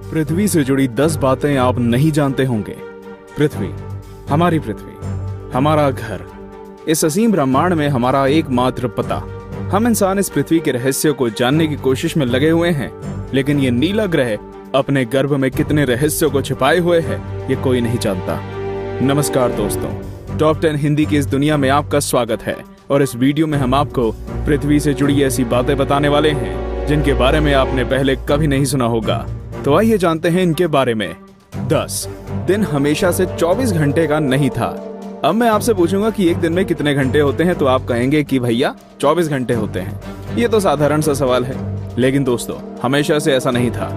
पृथ्वी से जुड़ी 10 बातें आप नहीं जानते होंगे। पृथ्वी, हमारी पृथ्वी, हमारा घर, इस असीम ब्रह्मांड में हमारा एकमात्र पता। हम इंसान इस पृथ्वी के रहस्य को जानने की कोशिश में लगे हुए हैं, लेकिन ये नीला ग्रह अपने गर्भ में कितने रहस्यों को छिपाए हुए है, ये कोई नहीं जानता। नमस्कार दोस्तों, टॉप 10 हिंदी की इस दुनिया में आपका स्वागत है और इस वीडियो में हम आपको पृथ्वी से जुड़ी ऐसी बातें बताने वाले हैं जिनके बारे में आपने पहले कभी नहीं सुना होगा। तो आइए जानते हैं इनके बारे में। 10 दिन हमेशा से 24 घंटे का नहीं था। अब मैं आपसे पूछूंगा कि एक दिन में कितने घंटे होते हैं, तो आप कहेंगे कि भैया 24 घंटे होते हैं। ये तो साधारण सा सवाल है, लेकिन दोस्तों हमेशा से ऐसा नहीं था।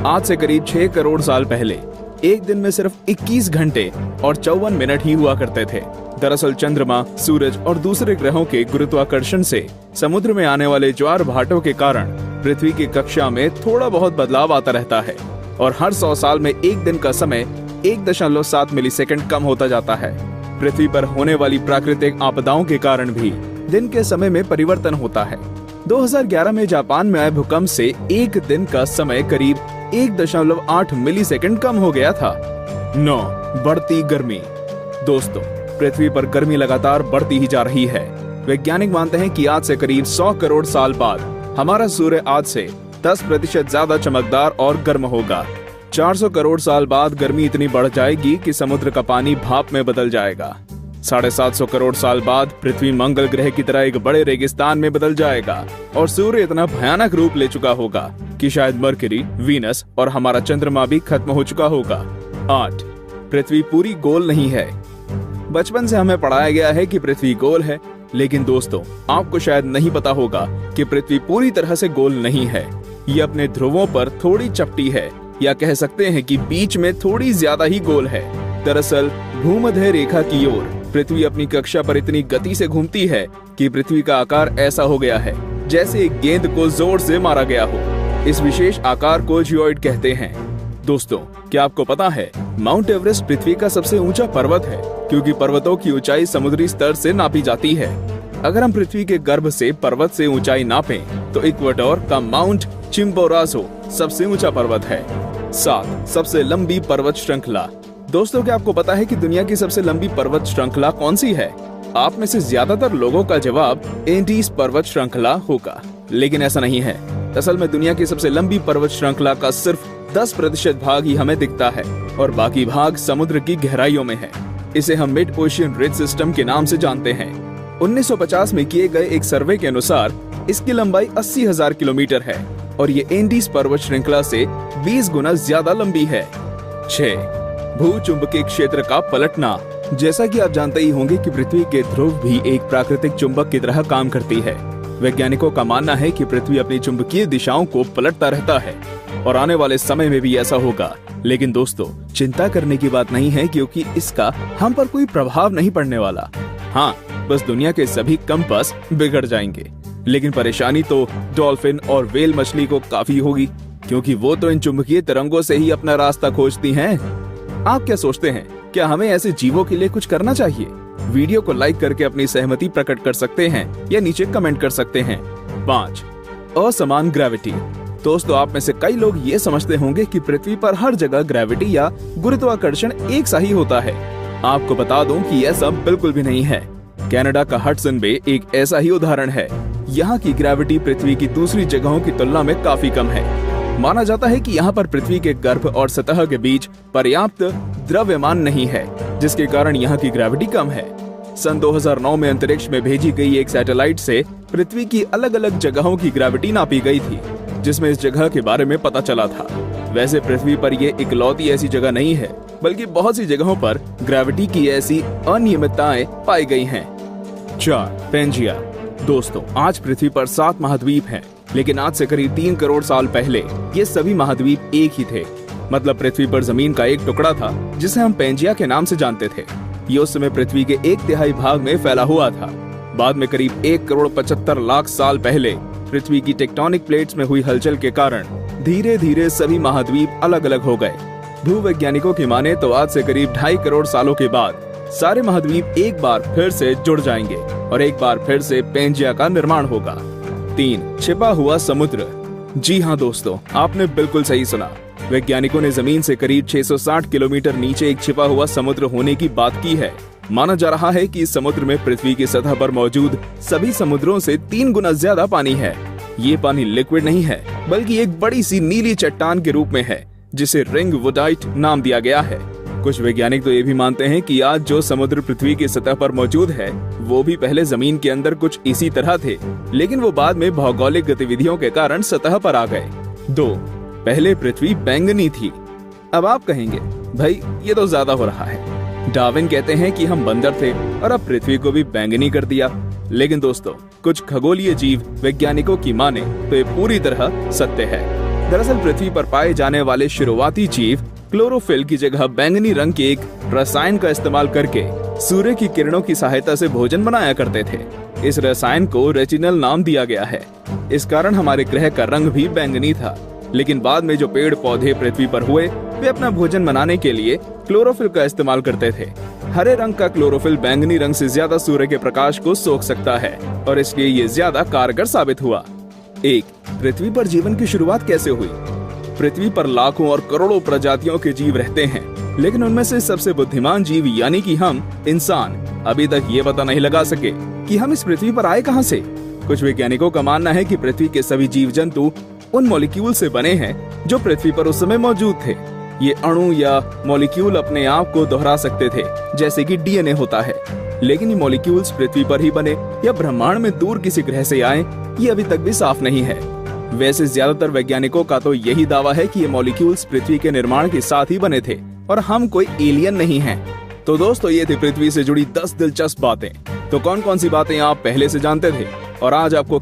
आज से करीब 6 करोड़ साल पहले एक दिन में सिर्फ 21 घंटे और 54 मिनट ही हुआ करते थे। दरअसल चंद्रमा, सूरज और दूसरे ग्रहों के गुरुत्वाकर्षण से समुद्र में आने वाले ज्वार भाटों के कारण पृथ्वी की कक्षा में थोड़ा बहुत बदलाव आता रहता है और हर 100 साल में एक दिन का समय 1.7 मिलीसेकंड कम होता जाता है। पृथ्वी पर होने वाली प्राकृतिक आपदाओं के कारण भी दिन के समय में परिवर्तन होता है। 2011 में जापान में आए भूकंप से एक दिन का समय करीब 1.8 मिलीसेकंड कम हो गया था। 9 बढ़ती गर्मी। दोस्तों, पृथ्वी पर गर्मी लगातार बढ़ती ही जा रही है। वैज्ञानिक मानते हैं कि आज से करीब 100 करोड़ साल बाद हमारा सूर्य आज से 10% ज्यादा चमकदार और गर्म होगा। 400 करोड़ साल बाद गर्मी इतनी बढ़ जाएगी कि समुद्र का पानी भाप में बदल जाएगा। 750 करोड़ साल बाद पृथ्वी मंगल ग्रह की तरह एक बड़े रेगिस्तान में बदल जाएगा और सूर्य इतना भयानक रूप ले चुका होगा कि शायद मरकरी, वीनस और हमारा चंद्रमा भी खत्म हो चुका होगा। 8 पृथ्वी पूरी गोल नहीं है। बचपन से हमें पढ़ाया गया है कि पृथ्वी गोल है, लेकिन दोस्तों आपको शायद नहीं पता होगा कि पृथ्वी पूरी तरह से गोल नहीं है। ये अपने ध्रुवों पर थोड़ी चपटी है, या कह सकते हैं कि बीच में थोड़ी ज्यादा ही गोल है। दरअसल भूमध्य रेखा की ओर पृथ्वी अपनी कक्षा पर इतनी गति से घूमती है कि पृथ्वी का आकार ऐसा हो गया है जैसे एक गेंद को जोर से मारा गया हो। इस विशेष आकार को जियोइड कहते हैं। दोस्तों, क्या आपको पता है माउंट एवरेस्ट पृथ्वी का सबसे ऊंचा पर्वत है, क्योंकि पर्वतों की ऊंचाई समुद्री स्तर से नापी जाती है। अगर हम पृथ्वी के गर्भ से पर्वत से ऊंचाई नापें तो इक्वेडोर का माउंट चिम्बोराजो सबसे ऊंचा पर्वत है। 7 सबसे लंबी पर्वत श्रृंखला। दोस्तों, क्या आपको पता है कि दुनिया की सबसे लंबी पर्वत श्रृंखला कौन सी है? आप में से ज्यादातर लोगों का जवाब एंडीज पर्वत श्रृंखला होगा, लेकिन ऐसा नहीं है। असल में दुनिया की सबसे लंबी पर्वत श्रृंखला का सिर्फ 10% भाग ही हमें दिखता है और बाकी भाग समुद्र की गहराइयों में है। इसे हम मिड ओशियन रिज सिस्टम के नाम से जानते हैं। 1950 में किए गए एक सर्वे के अनुसार इसकी लंबाई 80,000 किलोमीटर है और ये एंडीज पर्वत श्रृंखला से 20 गुना ज्यादा लंबी है। 6 भूचुंबकीय क्षेत्र का पलटना। जैसा कि आप जानते ही होंगे कि पृथ्वी के ध्रुव भी एक प्राकृतिक चुंबक की तरह काम करती है। वैज्ञानिकों का मानना है कि पृथ्वी अपनी चुंबकीय दिशाओं को पलटता रहता है और आने वाले समय में भी ऐसा होगा। लेकिन दोस्तों, चिंता करने की बात नहीं है, क्योंकि इसका हम पर कोई प्रभाव नहीं पड़ने वाला। हाँ, बस दुनिया के सभी कंपास बिगड़ जाएंगे। लेकिन परेशानी तो डॉल्फिन और व्हेल मछली को काफी होगी, क्योंकि वो तो इन चुंबकीय तरंगों से ही अपना रास्ता खोजती हैं। आप क्या सोचते हैं, क्या हमें ऐसे जीवों के लिए कुछ करना चाहिए? वीडियो को लाइक करके अपनी सहमति प्रकट कर सकते हैं या नीचे कमेंट कर सकते हैं। 5 असमान ग्रेविटी। दोस्तों, आप में से कई लोग ये समझते होंगे कि पृथ्वी पर हर जगह ग्रेविटी या गुरुत्वाकर्षण एक सा ही होता है। आपको बता दूं कि यह सब बिल्कुल भी नहीं है। कनाडा का हडसन बे एक ऐसा ही उदाहरण है। यहाँ की ग्रेविटी पृथ्वी की दूसरी जगहों की तुलना में काफी कम है। माना जाता है कि यहाँ पर पृथ्वी के गर्भ और सतह के बीच पर्याप्त द्रव्यमान नहीं है, जिसके कारण यहाँ की ग्रेविटी कम है। सन 2009 में अंतरिक्ष में भेजी गई एक सैटेलाइट से पृथ्वी की अलग अलग जगहों की ग्रेविटी नापी गई थी, जिसमें इस जगह के बारे में पता चला था। वैसे पृथ्वी पर ये इकलौती ऐसी जगह नहीं है, बल्कि बहुत सी जगहों पर ग्रेविटी की ऐसी अनियमितताएं पाई गई हैं। 4 पेंजिया। दोस्तों, आज पृथ्वी पर 7 महाद्वीप हैं, लेकिन आज से करीब 3 करोड़ साल पहले ये सभी महाद्वीप एक ही थे। मतलब पृथ्वी पर जमीन का एक टुकड़ा था जिसे हम पेंजिया के नाम से जानते थे। ये उस समय पृथ्वी के 1/3 भाग में फैला हुआ था। बाद में करीब 1 करोड़ 75 लाख साल पहले पृथ्वी की टेक्टोनिक प्लेट्स में हुई हलचल के कारण धीरे धीरे सभी महाद्वीप अलग अलग हो गए। भूवैज्ञानिकों की माने तो आज से करीब 2.5 करोड़ सालों के बाद सारे महाद्वीप एक बार फिर से जुड़ जाएंगे और एक बार फिर से पेंजिया का निर्माण होगा। 3 छिपा हुआ समुद्र। जी हाँ दोस्तों, आपने बिल्कुल सही सुना। वैज्ञानिकों ने जमीन से करीब 660 किलोमीटर नीचे एक छिपा हुआ समुद्र होने की बात की है। माना जा रहा है कि इस समुद्र में पृथ्वी की सतह पर मौजूद सभी समुद्रों से 3 गुना ज्यादा पानी है। ये पानी लिक्विड नहीं है, बल्कि एक बड़ी सी नीली चट्टान के रूप में है, जिसे रिंग वुडाइट नाम दिया गया है। कुछ वैज्ञानिक तो ये भी मानते हैं कि आज जो समुद्र पृथ्वी की सतह पर मौजूद है, वो भी पहले जमीन के अंदर कुछ इसी तरह थे, लेकिन वो बाद में भौगोलिक गतिविधियों के कारण सतह पर आ गए। 2. पहले पृथ्वी बैंगनी थी। अब आप कहेंगे, भाई ये तो ज्यादा हो रहा है। डार्विन कहते हैं कि हम बंदर थे और अब पृथ्वी को भी बैंगनी कर दिया। लेकिन दोस्तों, कुछ खगोलीय जीव वैज्ञानिकों की माने तो ये पूरी तरह सत्य है। दरअसल पृथ्वी पर पाए जाने वाले शुरुआती जीव क्लोरोफिल की जगह बैंगनी रंग के एक रसायन का इस्तेमाल करके सूर्य की किरणों की सहायता से भोजन बनाया करते थे। इस रसायन को रेटिनल नाम दिया गया है। इस कारण हमारे ग्रह का रंग भी बैंगनी था। लेकिन बाद में जो पेड़ पौधे पृथ्वी पर हुए, वे अपना भोजन बनाने के लिए क्लोरोफिल का इस्तेमाल करते थे। हरे रंग का क्लोरोफिल बैंगनी रंग से ज्यादा सूर्य के प्रकाश को सोख सकता है और इसलिए ये ज्यादा कारगर साबित हुआ। 1. पृथ्वी पर जीवन की शुरुआत कैसे हुई? पृथ्वी पर लाखों और करोड़ों प्रजातियों के जीव रहते हैं, लेकिन उनमें से सबसे बुद्धिमान जीव यानी कि हम इंसान अभी तक ये पता नहीं लगा सके कि हम इस पृथ्वी पर आए कहां से। कुछ वैज्ञानिकों का मानना है कि पृथ्वी के सभी जीव जंतु उन मॉलिक्यूल से बने हैं जो पृथ्वी पर उस समय मौजूद थे। ये अणु या मॉलिक्यूल अपने आप को दोहरा सकते थे, जैसे कि डीएनए होता है। लेकिन ये मॉलिक्यूल्स पृथ्वी पर ही बने या ब्रह्मांड में दूर किसी ग्रह से आए, ये अभी तक भी साफ नहीं है। वैसे ज्यादातर वैज्ञानिकों का तो यही दावा है कि ये मॉलिक्यूल्स पृथ्वी के निर्माण के साथ ही बने थे और हम कोई एलियन नहीं हैं। तो दोस्तों, ये थी पृथ्वी से जुड़ी 10 दिलचस्प बातें। तो कौन कौन सी बातें आप पहले से जानते थे और आज आपको